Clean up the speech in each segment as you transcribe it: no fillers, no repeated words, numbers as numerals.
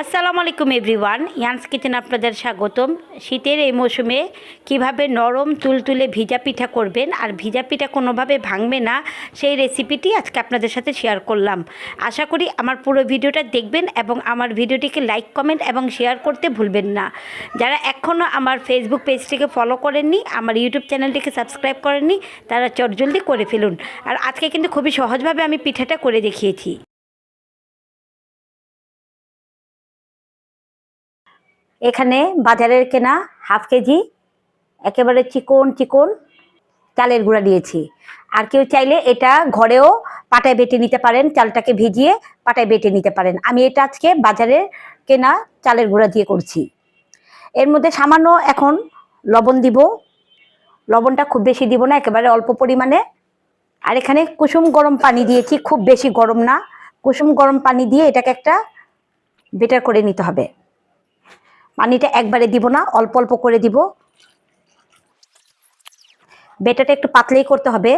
আসসালামু আলাইকুম everyone, ইয়ান্স kitchen আপনাদের স্বাগতম। শীতের এই মৌসুমে কিভাবে নরম তুলতুলে ভিজা পিঠা করবেন আর ভিজা পিঠা কোনোভাবে ভাঙবে না, সেই রেসিপিটি আজকে আপনাদের সাথে শেয়ার করলাম। আশা করি আমার পুরো ভিডিওটা দেখবেন এবং আমার ভিডিওটিকে লাইক, কমেন্ট এবং শেয়ার করতে ভুলবেন না। যারা এখনও আমার ফেসবুক পেজটিকে ফলো করেননি, আমার ইউটিউব চ্যানেলটিকে সাবস্ক্রাইব করেননি, তারা চটজলদি করে ফেলুন। আর আজকে কিন্তু খুবই সহজভাবে আমি পিঠাটা করে দেখিয়েছি। এখানে বাজারের কেনা হাফ কেজি একেবারে চিকন চিকন চালের গুঁড়া দিয়েছি। আর কেউ চাইলে এটা ঘরেও পাটায় বেটে নিতে পারেন, চালটাকে ভিজিয়ে পাটায় বেটে নিতে পারেন। আমি এটা আজকে বাজারের কেনা চালের গুঁড়া দিয়ে করছি। এর মধ্যে সামান্য এখন লবণ দিব। লবণটা খুব বেশি দিব না, একেবারে অল্প পরিমাণে। আর এখানে কুসুম গরম পানি দিয়েছি, খুব বেশি গরম না, কুসুম গরম পানি দিয়ে এটাকে একটা বেটার করে নিতে হবে। পানিটা একবারে দিব না, অল্প অল্প করে দিব। বেটাটা একটু পাতলাই করতে হবে।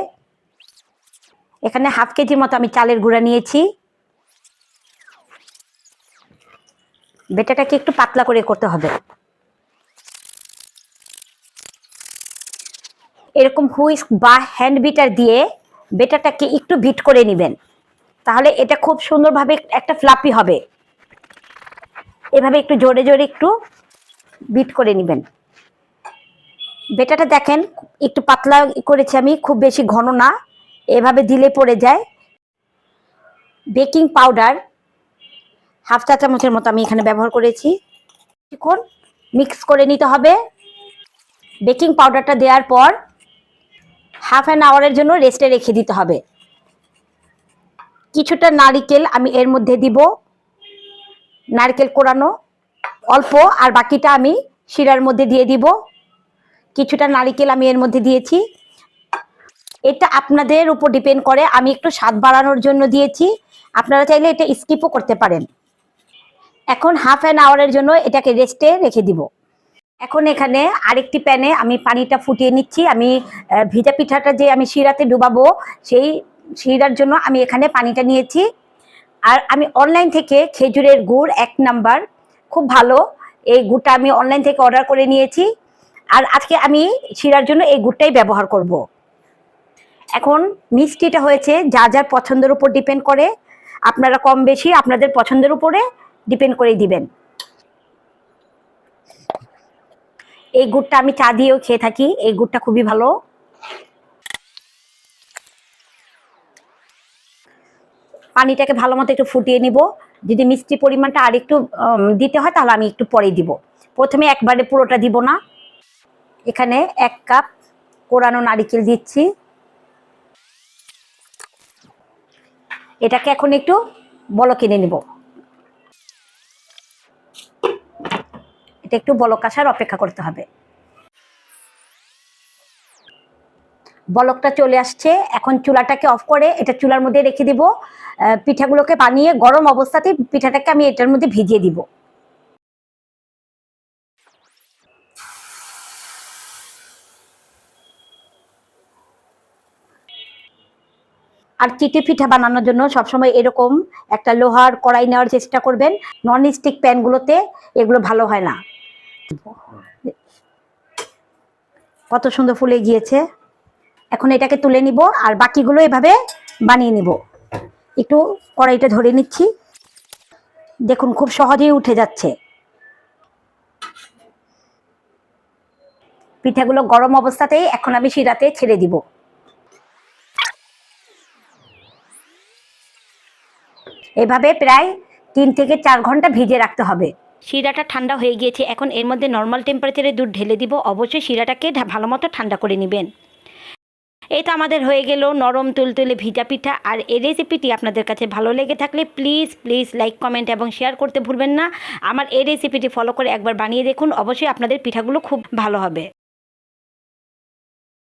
এখানে হাফ কেজির মতো আমি চালের গুঁড়া নিয়েছি। বেটাটাকে একটু পাতলা করে করতে হবে। এরকম হুইস্ক বা হ্যান্ড বিটার দিয়ে বেটাটাকে একটু বিট করে নেবেন, তাহলে এটা খুব সুন্দরভাবে একটা ফ্লাপি হবে। এভাবে একটু জোরে জোরে একটু বিট করে নেবেন। বেটাটা দেখেন একটু পাতলা করেছি আমি, খুব বেশি ঘন না, এভাবে দিলে পড়ে যায়। বেকিং পাউডার হাফ চা চামচের মতো আমি এখানে ব্যবহার করেছি। এখন মিক্স করে নিতে হবে। বেকিং পাউডারটা দেওয়ার পর হাফ অ্যান আওয়ারের জন্য রেস্টে রেখে দিতে হবে। কিছুটা নারকেল আমি এর মধ্যে দিব, নারকেল কোরানো অল্প, আর বাকিটা আমি শিরার মধ্যে দিয়ে দিব। কিছুটা নারকেল আমি এর মধ্যে দিয়েছি। এটা আপনাদের উপর ডিপেন্ড করে, আমি একটু স্বাদ বাড়ানোর জন্য দিয়েছি, আপনারা চাইলে এটা স্কিপও করতে পারেন। এখন হাফ অ্যান আওয়ারের জন্য এটাকে রেস্টে রেখে দিব। এখন এখানে আরেকটি প্যানে আমি পানিটা ফুটিয়ে নিচ্ছি। আমি ভিজা পিঠাটা যে আমি শিরাতে ডুবাবো, সেই শিরার জন্য আমি এখানে পানিটা নিয়েছি। আর আমি অনলাইন থেকে খেজুরের গুড় 1 নাম্বার, খুব ভালো, এই গুড়টা আমি অনলাইন থেকে অর্ডার করে নিয়েছি। আর আজকে আমি শিরার জন্য এই গুড়টাই ব্যবহার করব। এখন মিষ্টিটা হয়েছে যা যার পছন্দের উপর ডিপেন্ড করে, আপনারা কম বেশি আপনাদের পছন্দের উপরে ডিপেন্ড করেই দিবেন। এই গুড়টা আমি চা দিয়েও খেয়ে থাকি, এই গুড়টা খুবই ভালো। পানিটাকে ভালো মতো একটু ফুটিয়ে নিব। যদি মিষ্টি পরিমাণটা আর একটু দিতে হয় তাহলে আমি একটু পরে দিব, প্রথমে একবারে পুরোটা দিব না। এখানে 1 কাপ কোরানো নারকেল দিচ্ছি। এটাকে এখন একটু বলক এনে নিব। এটা একটু বলক আসার অপেক্ষা করতে হবে। বলকটা চলে আসছে, এখন চুলাটাকে অফ করে এটা চুলার মধ্যে রেখে দিব। পিঠাগুলোকে বানিয়ে গরম অবস্থাতেই পিঠাটাকে আমি এটার মধ্যে ভিজিয়ে দিব। আর চিটি পিঠা বানানোর জন্য সবসময় এরকম একটা লোহার কড়াই নেওয়ার চেষ্টা করবেন। নন স্টিক প্যানগুলোতে এগুলো ভালো হয় না। কত সুন্দর ফুলে গিয়েছে। এখন এটাকে তুলে নিব আর বাকিগুলো এভাবে বানিয়ে নিব। একটু কড়াইটা ধরে নিচ্ছি, দেখুন খুব সহজেই উঠে যাচ্ছে। পিঠাগুলো গরম অবস্থাতেই এখন আমি শিরাতে ছেড়ে দিব। এভাবে প্রায় 3 থেকে 4 ঘন্টা ভিজে রাখতে হবে। শিরাটা ঠান্ডা হয়ে গিয়েছে, এখন এর মধ্যে নর্মাল টেম্পারেচারে দুধ ঢেলে দিব। অবশ্যই শিরাটাকে ভালো মতো ঠান্ডা করে নেবেন। এই তো আমাদের হয়ে গেল নরম তুলতুলে ভিজা পিঠা। আর এই রেসিপিটি আপনাদের কাছে ভালো লেগে থাকলে প্লিজ প্লিজ লাইক, কমেন্ট এবং শেয়ার করতে ভুলবেন না। আমার এই রেসিপিটি ফলো করে একবার বানিয়ে দেখুন, অবশ্যই আপনাদের পিঠাগুলো খুব ভালো হবে।